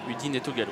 Udine est au galop.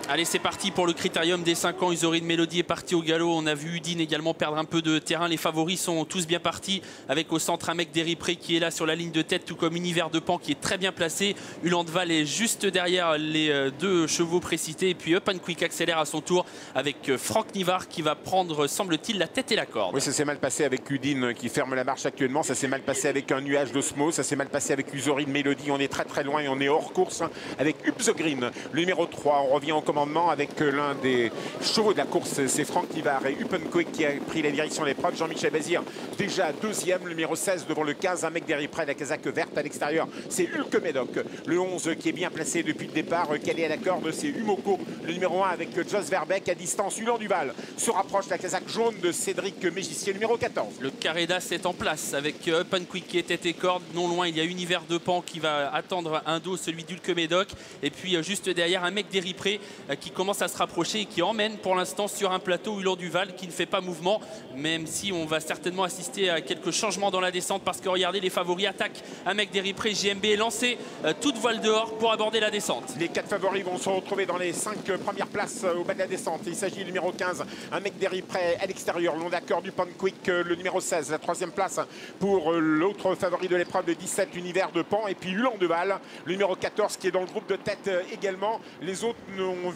Allez, c'est parti pour le critérium des 5 ans. Usorine Melody est parti au galop. On a vu Udine également perdre un peu de terrain. Les favoris sont tous bien partis, avec au centre un mec d'Eripré qui est là sur la ligne de tête, tout comme Univers de Pan qui est très bien placé. Ulandval est juste derrière les deux chevaux précités. Et puis Up and Quick accélère à son tour avec Franck Nivard qui va prendre, semble-t-il, la tête et la corde. Oui, ça s'est mal passé avec Udine qui ferme la marche actuellement. Ça s'est mal passé avec un nuage d'Osmo. Ça s'est mal passé avec Usorine Melody. On est très loin et on est hors course avec Up the Green, le numéro 3. On revient au commandement avec l'un des chevaux de la course, c'est Franck Nivard et Up and Quick qui a pris la direction de l'épreuve. Jean-Michel Bazir déjà deuxième, le numéro 16 devant le 15, un mec derrière près, la casaque verte à l'extérieur, c'est Hulk Médoc. Le 11 qui est bien placé depuis le départ, calé à la corde, c'est Humoko. Le numéro 1 avec Jos Verbeek à distance. Ulan Duval se rapproche, la casaque jaune de Cédric Mégissier, numéro 14. Le carré d'as est en place avec Up and Quick qui est tête et corde. Non loin, il y a Univers de Pan qui va attendre un dos, celui d'Hulk Médoc. Et puis juste derrière, un mec d'Eripré qui commence à se rapprocher et qui emmène pour l'instant sur un plateau Ulan Duval qui ne fait pas mouvement, même si on va certainement assister à quelques changements dans la descente parce que regardez, les favoris attaquent. Un mec d'Eripré, JMB est lancé, toute voile dehors pour aborder la descente. Les 4 favoris vont se retrouver dans les 5 premières places au bas de la descente. Il s'agit du numéro 15, un mec d'Eripré à l'extérieur, long d'accord du Pan Quick, le numéro 16, la 3e place pour l'autre favori de l'épreuve de 17, Univers de Pan, et puis Ulan Duval, le numéro 14 qui est dans le groupe de tête également. Les autres n'ont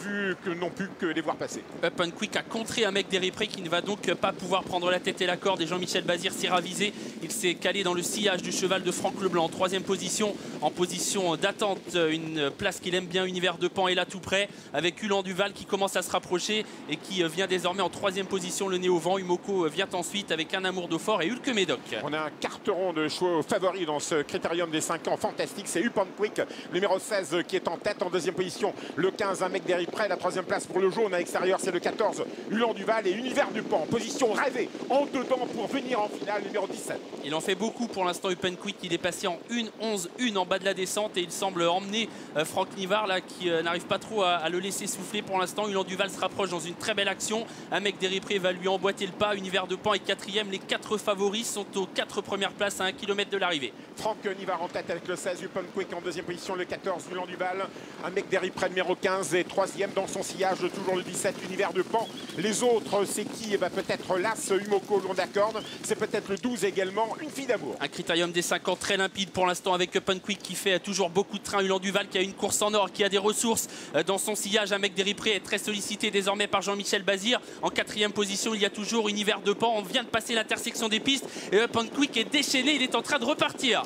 pu que les voir passer. Up and Quick a contré un mec d'Eripré qui ne va donc pas pouvoir prendre la tête et la corde, et Jean-Michel Bazir s'est ravisé. Il s'est calé dans le sillage du cheval de Franck Leblanc en 3e position, en position d'attente, une place qu'il aime bien. Univers de Pan est là tout près avec Ulan Duval qui commence à se rapprocher et qui vient désormais en 3e position, le nez au vent. Humoko vient ensuite avec Un Amour d'eau fort et Hulk Médoc. On a un carteron de chevaux favoris dans ce critérium des 5 ans fantastique. C'est Up and Quick, numéro 16 qui est en tête. En 2e position, le 15, un mec d'Eripré. La 3e place pour le jaune à l'extérieur, c'est le 14, Ulan Duval, et Univers du Pan, position rêvée en dedans pour venir en finale, numéro 17. Il en fait beaucoup pour l'instant, Up and Quick. Il est passé en 1-11-1 en bas de la descente et il semble emmener Franck Nivard là qui n'arrive pas trop à le laisser souffler pour l'instant. Ulan Duval se rapproche dans une très belle action. Un mec d'Eripré va lui emboîter le pas. Univers de Pan est 4e. Les 4 favoris sont aux 4 premières places à 1 km de l'arrivée. Franck Nivard en tête avec le 16, Up and Quick en 2e position, le 14, Ulan Duval, un mec d'Eripré numéro 15 et 3e dans son sillage, toujours le 17, Univers de Pan. Les autres, c'est qui? Peut-être l'As, Humoko, long d'accord. C'est peut-être le 12 également, Une fille d'amour. Un critérium des 5 ans très limpide pour l'instant avec Up and Quick qui fait toujours beaucoup de train. Ulan Duval qui a une course en or, qui a des ressources dans son sillage. Un mec d'Eripré est très sollicité désormais par Jean-Michel Bazir. En 4e position, il y a toujours Univers de Pan. On vient de passer l'intersection des pistes et Up and Quick est déchaîné. Il est en train de repartir.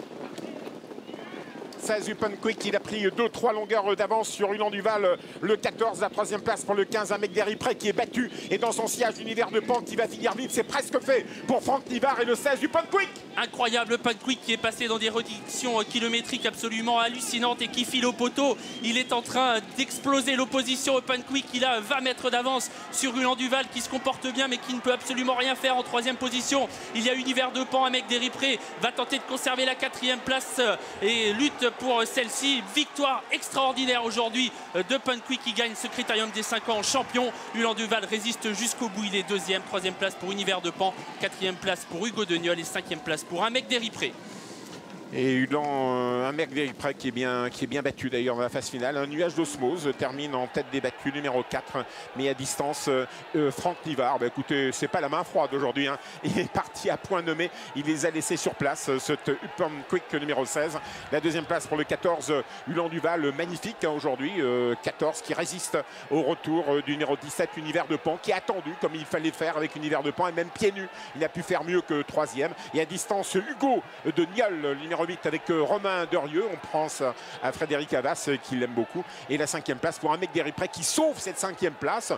16, Up and Quick, il a pris 2-3 longueurs d'avance sur Ulan Duval, le 14, la 3e place pour le 15, un mec d'Eripré qui est battu, et dans son sillage, Univers de Pan qui va finir vite, c'est presque fait pour Franck Nivard et le 16, Up and Quick. Incroyable, Up and Quick qui est passé dans des réductions kilométriques absolument hallucinantes et qui file au poteau. Il est en train d'exploser l'opposition. Up and Quick, il a 20 mètres d'avance sur Ulan Duval qui se comporte bien mais qui ne peut absolument rien faire en 3e position. Il y a Univers de Pan, un mec d'Eripré va tenter de conserver la 4e place et lutte pour celle-ci. Victoire extraordinaire aujourd'hui d'Up and Quick qui gagne ce critérium des 5 ans en champion. Ulan Duval résiste jusqu'au bout, il est 2e, 3e place pour Univers de Pan, 4e place pour Hugo Deniol et 5e place pour un mec d'Eripré. Et Ulan, un mec d'Eripré qui est bien battu d'ailleurs dans la phase finale. Un nuage d'osmose termine en tête des battus, numéro 4, mais à distance, Franck Nivard. Écoutez, c'est pas la main froide aujourd'hui, hein. Il est parti à point nommé, il les a laissés sur place, cet Up and Quick numéro 16. La 2e place pour le 14, Ulan Duval, magnifique hein, aujourd'hui, 14 qui résiste au retour du numéro 17, Univers de Pan, qui a attendu comme il fallait faire avec Univers de Pan, et même pieds nus, il a pu faire mieux que 3e. Et à distance, Hugo Deniol, numéro 8 avec Romain Derieux. On pense à Frédéric Havas qui l'aime beaucoup. Et la 5e place pour un mec d'Eripré qui sauve cette 5e place.